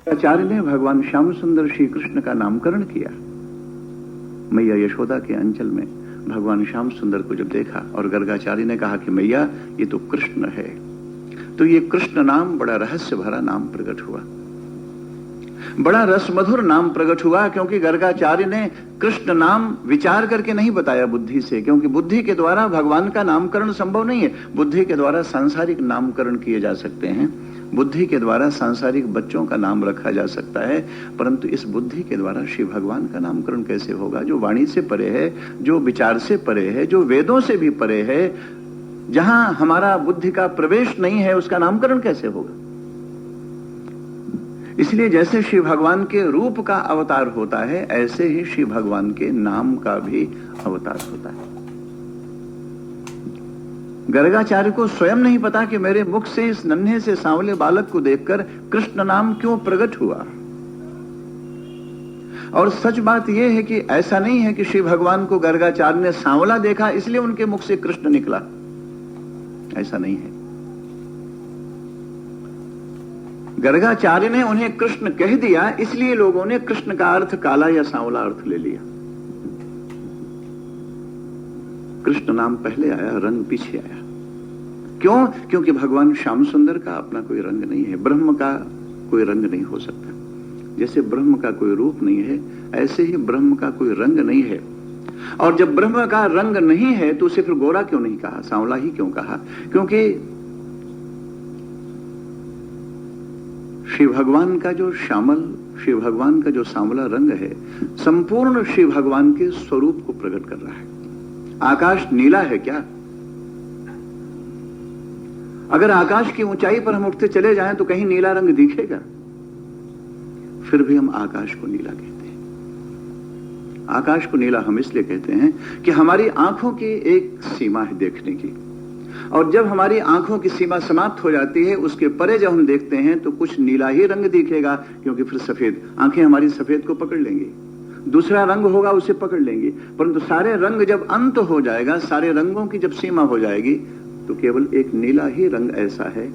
आचार्य ने भगवान श्याम सुंदर श्री कृष्ण का नामकरण किया। मैया यशोदा के अंचल में भगवान श्याम सुंदर को जब देखा और गर्गाचार्य ने कहा कि मैया ये तो कृष्ण है, तो ये कृष्ण नाम बड़ा रहस्य भरा नाम प्रकट हुआ, बड़ा रसमधुर नाम प्रकट हुआ। क्योंकि गर्गाचार्य ने कृष्ण नाम विचार करके नहीं बताया बुद्धि से, क्योंकि बुद्धि के द्वारा भगवान का नामकरण संभव नहीं है। बुद्धि के द्वारा सांसारिक नामकरण किए जा सकते हैं, बुद्धि के द्वारा सांसारिक बच्चों का नाम रखा जा सकता है, परंतु इस बुद्धि के द्वारा श्री भगवान का नामकरण कैसे होगा, जो वाणी से परे है, जो विचार से परे है, जो वेदों से भी परे है, जहां हमारा बुद्धि का प्रवेश नहीं है, उसका नामकरण कैसे होगा। इसलिए जैसे श्री भगवान के रूप का अवतार होता है, ऐसे ही श्री भगवान के नाम का भी अवतार होता है। गर्गाचार्य को स्वयं नहीं पता कि मेरे मुख से इस नन्हे से सांवले बालक को देखकर कृष्ण नाम क्यों प्रकट हुआ। और सच बात यह है कि ऐसा नहीं है कि श्री भगवान को गर्गाचार्य ने सांवला देखा इसलिए उनके मुख से कृष्ण निकला, ऐसा नहीं है। गर्गाचार्य ने उन्हें कृष्ण कह दिया, इसलिए लोगों ने कृष्ण का अर्थ काला या सांवला अर्थ ले लिया। कृष्ण नाम पहले आया, रंग पीछे आया। क्यों? क्योंकि भगवान श्याम सुंदर का अपना कोई रंग नहीं है, ब्रह्म का कोई रंग नहीं हो सकता। जैसे ब्रह्म का कोई रूप नहीं है, ऐसे ही ब्रह्म का कोई रंग नहीं है। और जब ब्रह्म का रंग नहीं है तो उसे फिर गोरा क्यों नहीं कहा, सांवला ही क्यों कहा? क्योंकि श्री भगवान का जो श्यामल, श्री भगवान का जो सांवला रंग है, संपूर्ण श्री भगवान के स्वरूप को प्रकट कर रहा है। आकाश नीला है क्या? अगर आकाश की ऊंचाई पर हम उठते चले जाएं तो कहीं नीला रंग दिखेगा? फिर भी हम आकाश को नीला कहते हैं। आकाश को नीला हम इसलिए कहते हैं कि हमारी आंखों की एक सीमा है देखने की, और जब हमारी आंखों की सीमा समाप्त हो जाती है, उसके परे जब हम देखते हैं तो कुछ नीला ही रंग दिखेगा, क्योंकि फिर सफेद, आंखें हमारी सफेद को पकड़ लेंगी, दूसरा रंग होगा उसे पकड़ लेंगी। परंतु सारे रंग जब अंत हो जाएगा, सारे रंगों की जब सीमा हो जाएगी, तो केवल एक नीला ही रंग ऐसा है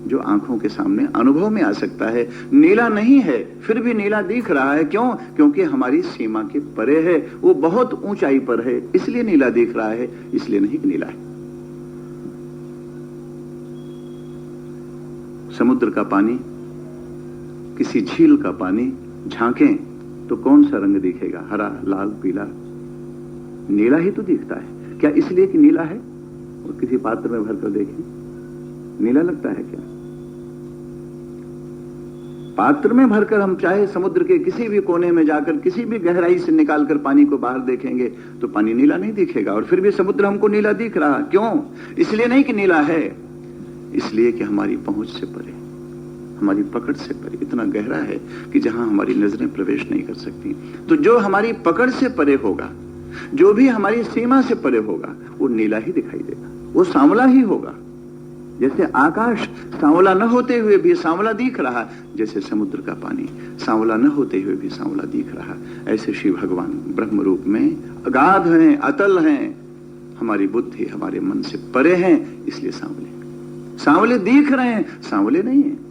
जो आंखों के सामने अनुभव में आ सकता है। नीला नहीं है, फिर भी नीला दिख रहा है। क्यों? क्योंकि हमारी सीमा के परे है, वो बहुत ऊंचाई पर है, इसलिए नीला दिख रहा है, इसलिए नहीं कि नीला है। समुद्र का पानी, किसी झील का पानी झांकें तो कौन सा रंग दिखेगा? हरा, लाल, पीला, नीला ही तो दिखता है। क्या इसलिए कि नीला है? और किसी पात्र में भरकर देखें, नीला लगता है क्या? पात्र में भरकर हम चाहे समुद्र के किसी भी कोने में जाकर किसी भी गहराई से निकालकर पानी को बाहर देखेंगे तो पानी नीला नहीं दिखेगा, और फिर भी समुद्र हमको नीला दिख रहा। क्यों? इसलिए नहीं कि नीला है, इसलिए कि हमारी पहुंच से परे, हमारी पकड़ से परे, इतना गहरा है कि जहां हमारी नजरें प्रवेश नहीं कर सकती। तो जो हमारी पकड़ से परे होगा, जो भी हमारी सीमा से परे होगा, वो नीला ही दिखाई देगा, वो सांवला ही होगा। जैसे आकाश सांवला न होते हुए भी सांवला दिख रहा, जैसे समुद्र का पानी सांवला न होते हुए भी सांवला दिख रहा, ऐसे श्री भगवान ब्रह्म रूप में अगाध हैं, अतल हैं, हमारी बुद्धि हमारे मन से परे हैं, इसलिए सांवले सांवले दिख रहे हैं, सांवले नहीं है।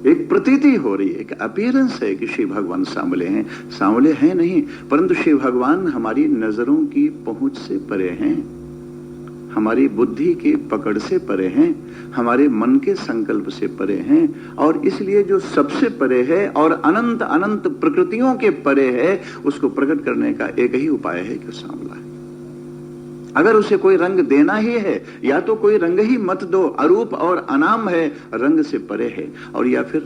एक प्रतीति हो रही है, एक अपीयरेंस है कि श्री भगवान सांवले हैं, सांवले हैं नहीं, परंतु श्री भगवान हमारी नजरों की पहुंच से परे हैं, हमारी बुद्धि की पकड़ से परे हैं, हमारे मन के संकल्प से परे हैं, और इसलिए जो सबसे परे है और अनंत अनंत प्रकृतियों के परे है, उसको प्रकट करने का एक ही उपाय है कि सांवला है। अगर उसे कोई रंग देना ही है, या तो कोई रंग ही मत दो, अरूप और अनाम है, रंग से परे है, और या फिर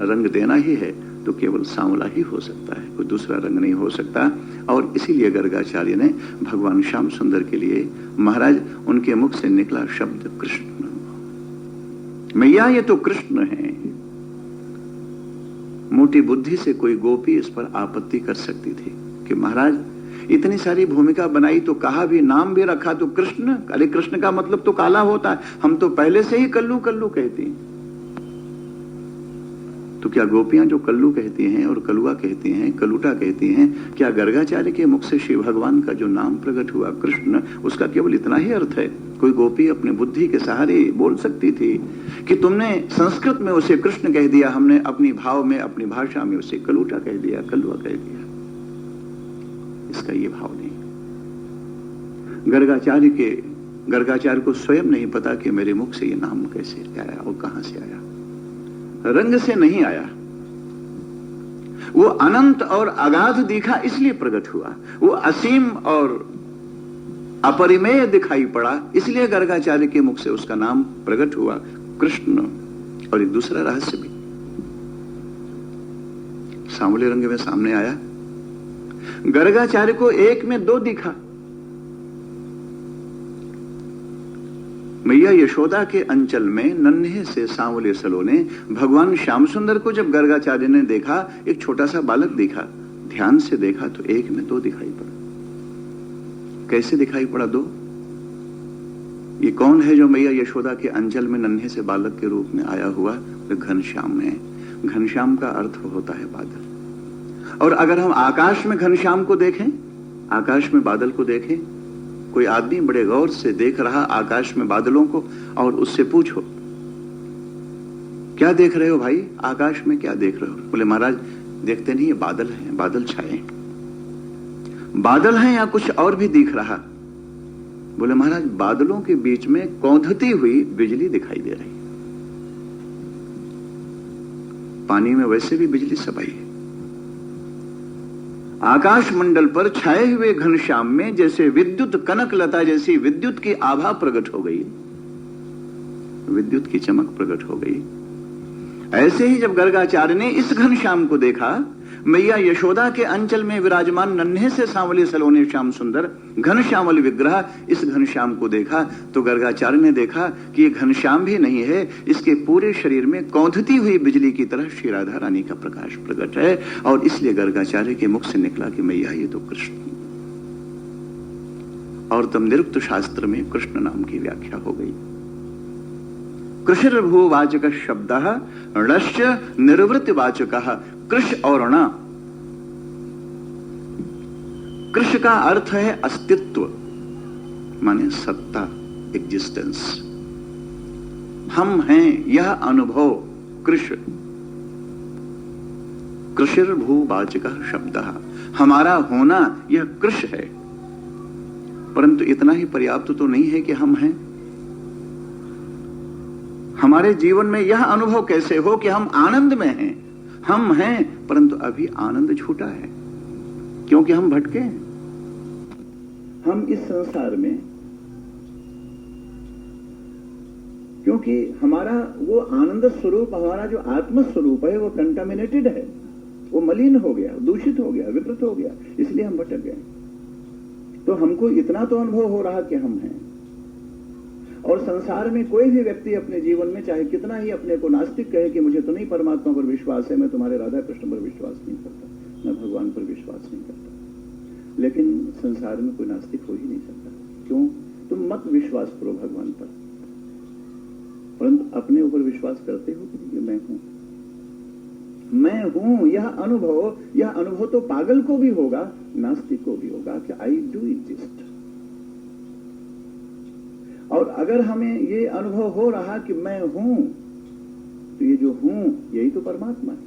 रंग देना ही है तो केवल सांवला ही हो सकता है, कोई दूसरा रंग नहीं हो सकता। और इसीलिए गर्गाचार्य ने भगवान श्याम सुंदर के लिए, महाराज उनके मुख से निकला शब्द कृष्ण, मैया ये तो कृष्ण है। मोटी बुद्धि से कोई गोपी इस पर आपत्ति कर सकती थी कि महाराज इतनी सारी भूमिका बनाई तो कहा भी, नाम भी रखा तो कृष्ण, अरे कृष्ण का मतलब तो काला होता है, हम तो पहले से ही कल्लू कल्लू कहती हैं। तो क्या गोपियां जो कल्लू कहती हैं और कलुआ कहती हैं, कलूटा कहती हैं, क्या गर्गाचार्य के मुख से श्री भगवान का जो नाम प्रकट हुआ कृष्ण, उसका केवल इतना ही अर्थ है कोई गोपी अपनी बुद्धि के सहारे बोल सकती थी कि तुमने संस्कृत में उसे कृष्ण कह दिया, हमने अपनी भाव में, अपनी भाषा में उसे कलूटा कह दिया, कलुआ कह दिया। इसका ये भाव नहीं। गर्गाचार्य को स्वयं नहीं पता कि मेरे मुख से ये नाम कैसे आया और कहां से आया। रंग से नहीं आया, वो अनंत और अगाध दिखा इसलिए प्रकट हुआ। वो असीम और अपरिमेय दिखाई पड़ा इसलिए गर्गाचार्य के मुख से उसका नाम प्रकट हुआ, कृष्ण। और एक दूसरा रहस्य भी सांवले रंग में सामने आया। गर्गाचार्य को एक में दो दिखा। मैया यशोदा के अंचल में नन्हे से सांवले सलोने भगवान श्याम सुंदर को जब गर्गाचार्य ने देखा, एक छोटा सा बालक दिखा। ध्यान से देखा तो एक में दो दिखाई पड़ा। कैसे दिखाई पड़ा दो? ये कौन है जो मैया यशोदा के अंचल में नन्हे से बालक के रूप में आया हुआ? तो घनश्याम है। घनश्याम का अर्थ होता है बादल। और अगर हम आकाश में घनश्याम को देखें, आकाश में बादल को देखें, कोई आदमी बड़े गौर से देख रहा आकाश में बादलों को, और उससे पूछो क्या देख रहे हो भाई, आकाश में क्या देख रहे हो? बोले महाराज देखते नहीं, ये बादल हैं, बादल छाए, बादल हैं या कुछ और भी दिख रहा? बोले महाराज बादलों के बीच में कौंधती हुई बिजली दिखाई दे रही। पानी में वैसे भी बिजली सबाई है। आकाश मंडल पर छाए हुए घनश्याम में जैसे विद्युत कनक लता जैसी विद्युत की आभा प्रकट हो गई, विद्युत की चमक प्रकट हो गई। ऐसे ही जब गर्गाचार्य ने इस घनश्याम को देखा, मैया यशोदा के अंचल में विराजमान नन्हे से सांवले सलोने श्याम सुंदर घनश्यामल विग्रह, इस घनश्याम को देखा तो गर्गाचार्य ने देखा कि ये घनश्याम भी नहीं है, इसके पूरे शरीर में कौंधती हुई बिजली की तरह श्री राधा रानी का प्रकाश प्रकट है। और इसलिए गर्गाचार्य के मुख से निकला कि मैया ये तो कृष्ण। और तब निरुक्त शास्त्र में कृष्ण नाम की व्याख्या हो गई। कृषिर्भूवाचक शब्द णश्च निर्वृत्तिवाचक। कृष और ण, कृष का अर्थ है अस्तित्व, माने सत्ता, एग्जिस्टेंस। हम हैं यह अनुभव, कृष। कृषिर्भूवाचक शब्द, हमारा होना यह कृष है। परंतु इतना ही पर्याप्त तो नहीं है कि हम हैं। हमारे जीवन में यह अनुभव कैसे हो कि हम आनंद में हैं। हम हैं परंतु अभी आनंद छूटा है, क्योंकि हम भटके हैं। हम इस संसार में, क्योंकि हमारा वो आनंद स्वरूप, हमारा जो आत्म स्वरूप है वो कंटामिनेटेड है, वो मलिन हो गया, दूषित हो गया, विकृत हो गया, इसलिए हम भटक गए। तो हमको इतना तो अनुभव हो रहा कि हम हैं। और संसार में कोई भी व्यक्ति अपने जीवन में चाहे कितना ही अपने को नास्तिक कहे कि मुझे तो नहीं परमात्मा पर विश्वास है, मैं तुम्हारे राधा कृष्ण पर विश्वास नहीं करता, मैं भगवान पर विश्वास नहीं करता, लेकिन संसार में कोई नास्तिक हो ही नहीं सकता। क्यों? तुम मत विश्वास करो भगवान पर, परंतु अपने ऊपर विश्वास करते हो कि मैं हूं, मैं हूं। यह अनुभव तो पागल को भी होगा, नास्तिक को भी होगा कि आई डू एग्जिस्ट। और अगर हमें ये अनुभव हो रहा कि मैं हूं, तो ये जो हूं यही तो परमात्मा है,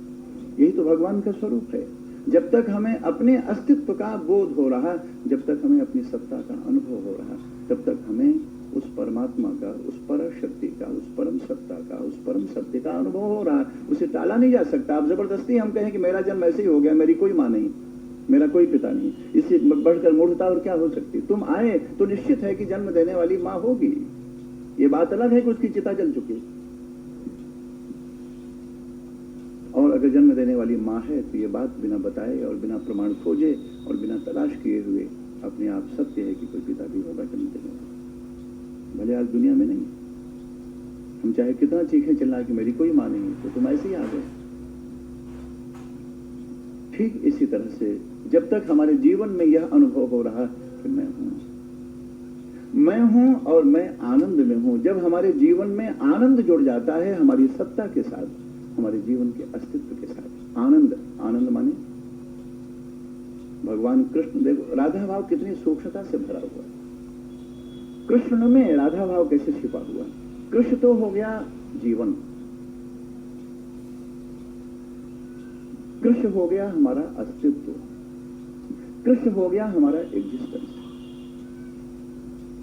यही तो भगवान का स्वरूप है। जब तक हमें अपने अस्तित्व का बोध हो रहा, जब तक हमें अपनी सत्ता का अनुभव हो रहा, तब तक हमें उस परमात्मा का, उस पर शक्ति का, उस परम सत्ता का, उस परम सत्य का अनुभव हो रहा। उसे टाला नहीं जा सकता। अब जबरदस्ती हम कहें कि मेरा जन्म ऐसे ही हो गया, मेरी कोई मां नहीं, मेरा कोई पिता नहीं, इससे बढ़कर मूर्खता और क्या हो सकती? तुम आए तो निश्चित है कि जन्म देने वाली मां होगी। ये बात अलग है कि उसकी चिता जल चुकी, और अगर जन्म देने वाली मां है तो ये बात बिना बताए और बिना प्रमाण खोजे और बिना तलाश किए हुए अपने आप सत्य है कि कोई पिता भी होगा जन्म देने वाला। भले आज दुनिया में नहीं, हम चाहे कितना चीखें चिल्ला कि मेरी कोई मां नहीं, तो तुम ऐसे ही आ गए। ठीक इसी तरह से जब तक हमारे जीवन में यह अनुभव हो रहा कि मैं हूं और मैं आनंद में हूं, जब हमारे जीवन में आनंद जुड़ जाता है हमारी सत्ता के साथ, हमारे जीवन के अस्तित्व के साथ, आनंद माने भगवान कृष्ण। देखो राधा भाव कितनी सूक्ष्मता से भरा हुआ है। कृष्ण में राधा भाव कैसे छिपा हुआ? कृष्ण तो हो गया जीवन, कृष्ण हो गया हमारा अस्तित्व, कृष्ण हो गया हमारा एग्जिस्टेंस।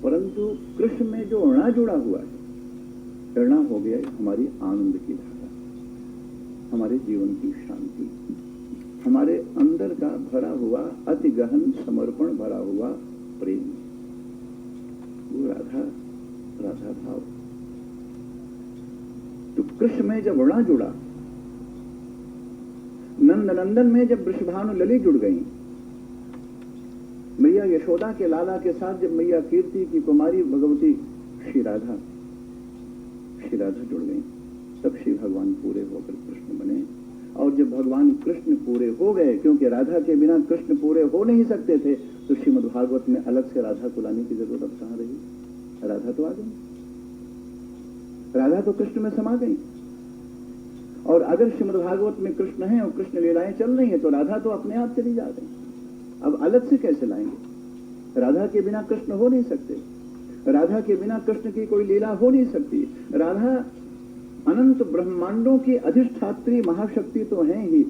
परंतु कृष्ण में जो अणा जुड़ा हुआ है, अणा हो गया हमारी आनंद की धारा, हमारे जीवन की शांति, हमारे अंदर का भरा हुआ अति गहन समर्पण भरा हुआ प्रेम, वो राधा भाव। तो कृष्ण में जब अणा जुड़ा, नंदनंदन में जब वृषभानु लली जुड़ गई, मैया यशोदा के लाला के साथ जब मैया कीर्ति की कुमारी भगवती श्री राधा जुड़ गई, तब श्री भगवान पूरे होकर कृष्ण बने। और जब भगवान कृष्ण पूरे हो गए, क्योंकि राधा के बिना कृष्ण पूरे हो नहीं सकते थे, तो श्रीमद् भागवत में अलग से राधा को लाने की जरूरत अब कहां रही? राधा तो आ गई, राधा तो कृष्ण में समा गई। और अगर श्रीमद् भागवत में कृष्ण है और कृष्ण लीलाएं चल रही है, तो राधा तो अपने आप चली जा रही। अब अलग से कैसे लाएंगे? राधा के बिना कृष्ण हो नहीं सकते, राधा के बिना कृष्ण की कोई लीला हो नहीं सकती। राधा अनंत ब्रह्मांडों की अधिष्ठात्री महाशक्ति तो है ही।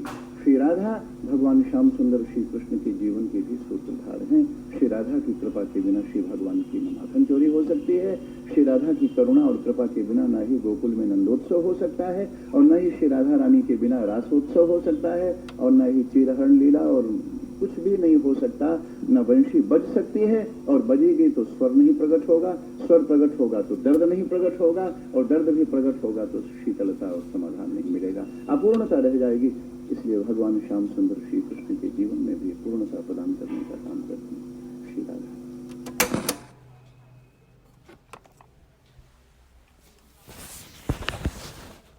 श्री राधा भगवान श्याम सुंदर श्री कृष्ण के जीवन के भी सूत्रधार हैं। श्री राधा की कृपा के बिना श्री भगवान की न माखन चोरी हो सकती है, श्री राधा की करुणा और कृपा के बिना न ही गोकुल में नंदोत्सव हो सकता है, और न ही श्री राधा रानी के बिना रासोत्सव हो सकता है, और न ही चीरहरण लीला और कुछ भी नहीं हो सकता। न वंशी बज सकती है, और बजेगी तो स्वर नहीं प्रकट होगा, स्वर प्रकट होगा तो दर्द नहीं प्रकट होगा, और दर्द भी प्रकट होगा तो शीतलता और समाधान नहीं मिलेगा, अपूर्णता रह जाएगी। इसलिए भगवान श्याम सुंदर श्री कृष्ण के जीवन में भी पूर्णता प्रदान करने का काम करते हैं।